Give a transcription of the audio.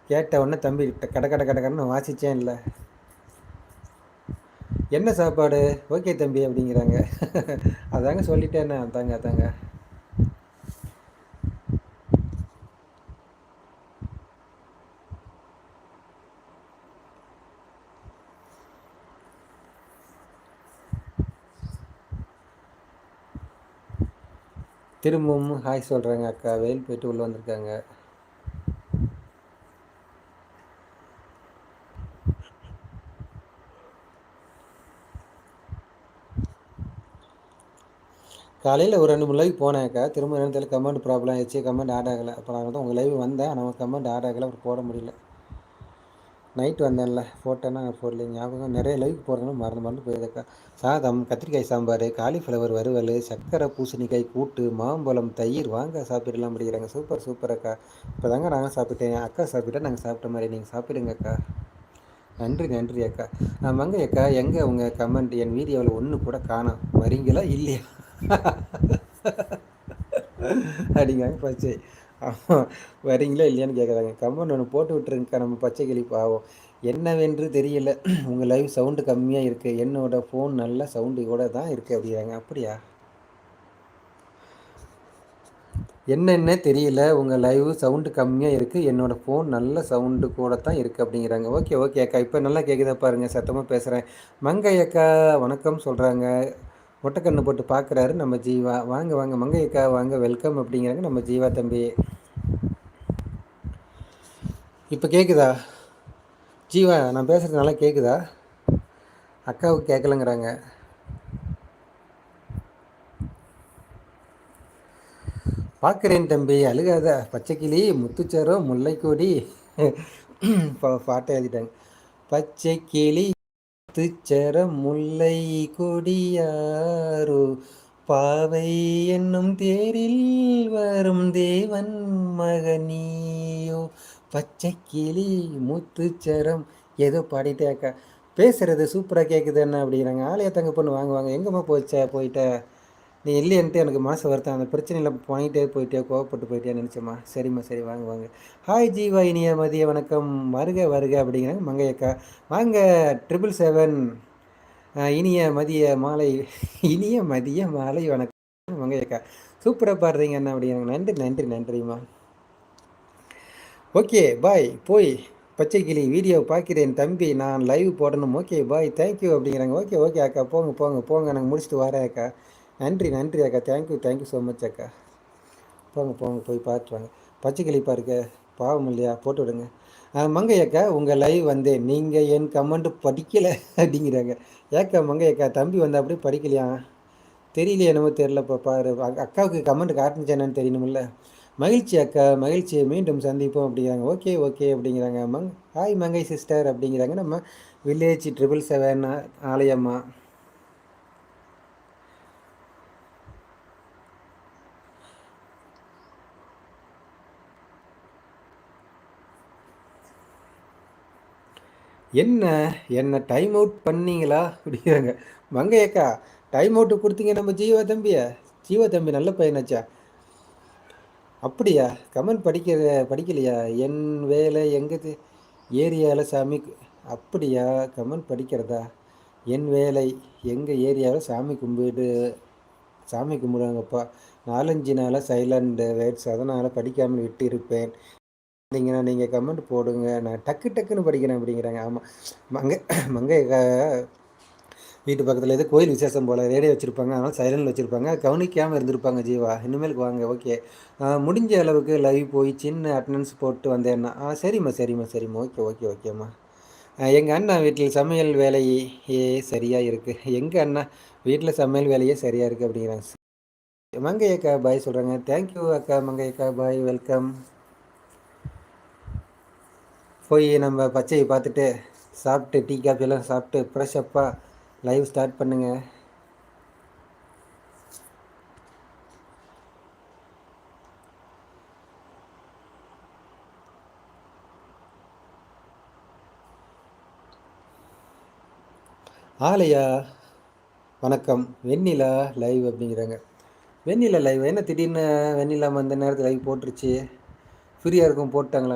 கேட்ட உடனே தம்பி கட கட கடன்னு வாசித்தேன் இல்லை. என்ன சாப்பாடு? ஓகே தம்பி அப்படிங்கிறாங்க. அதாங்க சொல்லிட்டேன்னு. அதாங்க. திரும்பவும் ஹாய் சொல்கிறாங்க அக்கா. வெயில் போயிட்டு உள்ளே வந்திருக்காங்க. காலையில் ஒரு 2 3 லைவ் போனேன்க்கா. திரும்ப நேரத்தில் கமெண்ட் ப்ராப்ளம் ஆயிடுச்சு. கமெண்ட் ஆட் ஆகலை. அப்போ நான் தான் உங்கள் லைவ் வந்தேன். ஆனால் கமெண்ட் ஆட் ஆகலை. அப்புறம் போட முடியல. நைட்டு வந்தேன்ல போட்டேன்னா போடல. ஞாபகம் நிறைய லைவ் போடுறதுனால மறந்து போயிருக்கா. சாதம், கத்திரிக்காய் சாம்பார், காலிஃப்ளவர் வறுவல், சக்கரை பூசணிக்காய் கூட்டு, மாம்பழம், தயிர். வாங்க சாப்பிடலாம் அப்படிங்கிறாங்க. சூப்பர் அக்கா. இப்போ தாங்க நாங்கள் சாப்பிட்டேன். அக்கா சாப்பிட்டா நாங்கள் சாப்பிட்ட மாதிரி. நீங்கள் சாப்பிடுங்க அக்கா. நன்றி அக்கா. மங்கை அக்கா, எங்கே உங்கள் கமெண்ட்? என் வீடியோவில் ஒன்று கூட காணோம். வரீங்களா இல்லையா அப்படிங்க பச்சை. ஆமாம், வரீங்களா இல்லையான்னு கேட்குறாங்க. கமெண்ட் ஒன்று போட்டு விட்டுருங்கக்கா. நம்ம பச்சை கிளி பாவம். என்னவென்று தெரியல. உங்கள் லைவ் சவுண்டு கம்மியாக இருக்குது. என்னோடய ஃபோன் நல்ல சவுண்டு கூட தான் இருக்குது அப்படிங்கிறாங்க. அப்படியா? என்னென்ன தெரியல. உங்கள் லைவ் சவுண்டு கம்மியாக இருக்குது. என்னோடய ஃபோன் நல்ல சவுண்டு கூட தான் இருக்குது அப்படிங்கிறாங்க. ஓகே அக்கா. இப்போ நல்லா கேட்குதா பாருங்கள். சத்தமாக பேசுகிறேன். மங்கை அக்கா வணக்கம் சொல்கிறாங்க. ஒட்டக்கண்ணு போட்டு பார்க்குறாரு நம்ம ஜீவா. வாங்க மங்கை அக்கா வாங்க, வெல்கம் அப்படிங்கிறாங்க நம்ம ஜீவா தம்பி. இப்போ கேட்குதா ஜீவா? நான் பேசுகிறது நல்லா கேட்குதா? அக்காவுக்கு கேட்கலங்கிறாங்க. பார்க்குறேன் தம்பி, அழுகாத. பச்சைக்கிளி முத்துச்சரம் முல்லைக்கொடி பாட்டை எழுதிட்டாங்க. பச்சைக்கிளி முத்துச்சரம் முல்லை கொடியாரோ, பாவை என்னும் தேரில் வரும் தேவன் மகனியோ. பச்சைக்கிளி முத்துச்சரம் ஏதோ பாடிட்டே அக்கா. பேசுகிறது சூப்பராக கேட்குது என்ன அப்படிங்கிறாங்க. ஆலய தங்க பொண்ணு வாங்க. எங்கேம்மா போயிட்ட? நீ இல்லையன்ட்டு எனக்கு மாதம் வருத்தம். அந்த பிரச்சனையில் போயிட்டே கோவப்பட்டு போயிட்டே நினச்சம்மா. சரிம்மா சரி, வாங்க. ஹாய் ஜீவா, இனிய மதிய வணக்கம். வருக அப்படிங்கிறாங்க மங்கையக்கா. வாங்க 777. இனிய மதிய மாலை வணக்கம் மங்கையக்கா. சூப்பராக பாடுறீங்க என்ன அப்படிங்கிறாங்க. நன்றிம்மா. Okay bye. போய் பச்சைக்கிளி வீடியோ பார்க்கிறேன் தம்பி. நான் லைவ் போடணும். ஓகே பாய், தேங்க்யூ அப்படிங்கிறாங்க. ஓகே அக்கா. போங்க. நாங்கள் முடிச்சுட்டு வரேன் அக்கா. நன்றி அக்கா. தேங்க்யூ ஸோ மச் அக்கா. போங்க போய் பார்த்துருவாங்க. பச்சைக்கிளி பாருங்க, பாவம் இல்லையா? போட்டு விடுங்க. மங்கை அக்கா, உங்கள் லைவ் வந்தேன். நீங்கள் என் கமெண்ட் படிக்கலை அப்படிங்கிறாங்க. ஏக்கா மங்கை அக்கா, தம்பி வந்து அப்படியே படிக்கலையா? தெரியலையே, என்னமோ தெரிலப்பா. பாரு, அக்காவுக்கு கமெண்ட் காட்டுனுச்சு தெரியணுமில்ல. மகிழ்ச்சி அக்கா, மகிழ்ச்சி. மீண்டும் சந்திப்போம் அப்படிங்கிறாங்க. ஓகே அப்படிங்கிறாங்க. ஹாய் மங்கை சிஸ்டர் அப்படிங்கிறாங்க நம்ம வில்லேஜ் 777 ஆலயம்மா. என்ன டைம் அவுட் பண்ணீங்களா அப்படிங்கிறாங்க. மங்கையக்கா, டைம் அவுட்டு கொடுத்தீங்க நம்ம ஜீவா தம்பி நல்ல பையனாச்சா? அப்படியா? கமெண்ட் படிக்கலையா? என் வேலை எங்கே ஏரியாவில் சாமி. அப்படியா? கமெண்ட் படிக்கிறதா? என் வேலை எங்கள் ஏரியாவில் சாமி கும்பிடுவாங்கப்பா. 4-5 நாளாக சைலண்ட் வேர்ட்ஸ், அதனால் படிக்காமல் விட்டு இருப்பேன். நீங்கள் கமெண்ட் போடுங்க, நான் டக்குன்னு படிக்கிறேன் அப்படிங்கிறாங்க. ஆமாம், மங்கை வீட்டு பக்கத்தில் எது கோயில் விசேஷம் போல் ரேடியோ வச்சுருப்பாங்க. அதனால் சைலண்டில் வச்சுருப்பாங்க. கவனிக்காமல் இருந்திருப்பாங்க ஜீவா. இனிமேலுக்கு வாங்க. ஓகே, முடிஞ்ச அளவுக்கு லைவ் போய் சின்ன அட்டண்டன்ஸ் போட்டு வந்தேன்னா. சரிம்மா. ஓகேம்மா. எங்கள் அண்ணா வீட்டில் சமையல் வேலையே சரியாக இருக்குது. எங்கள் அண்ணா வீட்டில் சமையல் வேலையே சரியாக இருக்குது அப்படிங்கிறாங்க. மங்கை அக்கா பாய் சொல்கிறாங்க. தேங்க்யூ அக்கா. மங்கை அக்கா பாய், வெல்கம். போய் நம்ம பச்சையை பார்த்துட்டு சாப்பிட்டு டீ காஃபியெல்லாம் சாப்பிட்டு ஃப்ரெஷ்ஷப்பாக லைவ் ஸ்டார்ட் பண்ணுங்க. ஆலையா வணக்கம். வெண்ணிலா லைவ் அப்படிங்கிறாங்க. வெண்ணிலா லைவ் என்ன திடீர்னு? வெண்ணிலா அந்த நேரத்தில் லைவ் போட்டுருச்சு. ஃப்ரீயாக இருக்கும் போட்டாங்களா?